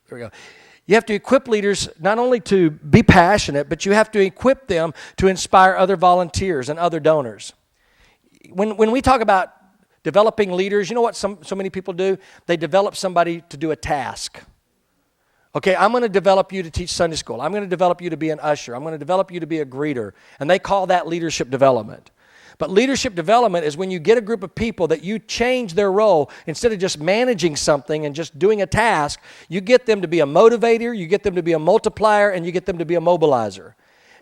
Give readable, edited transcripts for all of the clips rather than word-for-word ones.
There we go. You have to equip leaders not only to be passionate, but you have to equip them to inspire other volunteers and other donors. When we talk about developing leaders, you know what so many people do? They develop somebody to do a task. Okay, I'm going to develop you to teach Sunday school. I'm going to develop you to be an usher. I'm going to develop you to be a greeter. And they call that leadership development. But leadership development is when you get a group of people that you change their role. Instead of just managing something and just doing a task, you get them to be a motivator, you get them to be a multiplier, and you get them to be a mobilizer.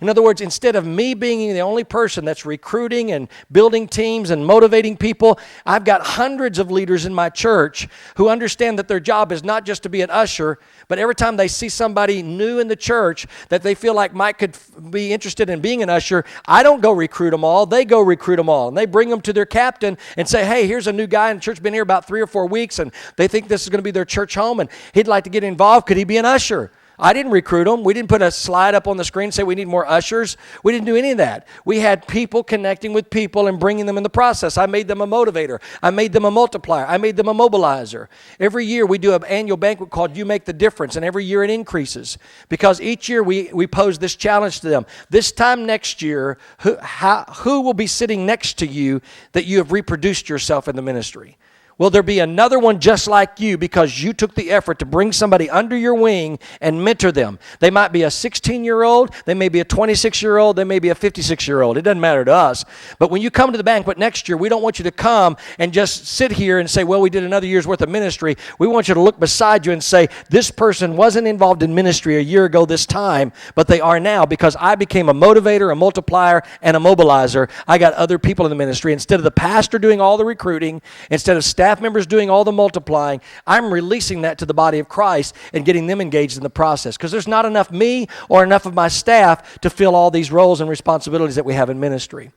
In other words, instead of me being the only person that's recruiting and building teams and motivating people, I've got hundreds of leaders in my church who understand that their job is not just to be an usher, but every time they see somebody new in the church that they feel like could be interested in being an usher, I don't go recruit them all, they go recruit them all. And they bring them to their captain and say, hey, here's a new guy in the church, been here about 3 or 4 weeks, and they think this is going to be their church home, and he'd like to get involved. Could he be an usher? I didn't recruit them. We didn't put a slide up on the screen and say we need more ushers. We didn't do any of that. We had people connecting with people and bringing them in the process. I made them a motivator. I made them a multiplier. I made them a mobilizer. Every year we do an annual banquet called You Make the Difference, and every year it increases because each year we pose this challenge to them. This time next year, who will be sitting next to you that you have reproduced yourself in the ministry? Will there be another one just like you because you took the effort to bring somebody under your wing and mentor them? They might be a 16-year-old, they may be a 26-year-old, they may be a 56-year-old. It doesn't matter to us. But when you come to the banquet next year, we don't want you to come and just sit here and say, well, we did another year's worth of ministry. We want you to look beside you and say, this person wasn't involved in ministry a year ago this time, but they are now because I became a motivator, a multiplier, and a mobilizer. I got other people in the ministry. Instead of the pastor doing all the recruiting, instead of staff members doing all the multiplying, I'm releasing that to the body of Christ and getting them engaged in the process because there's not enough me or enough of my staff to fill all these roles and responsibilities that we have in ministry.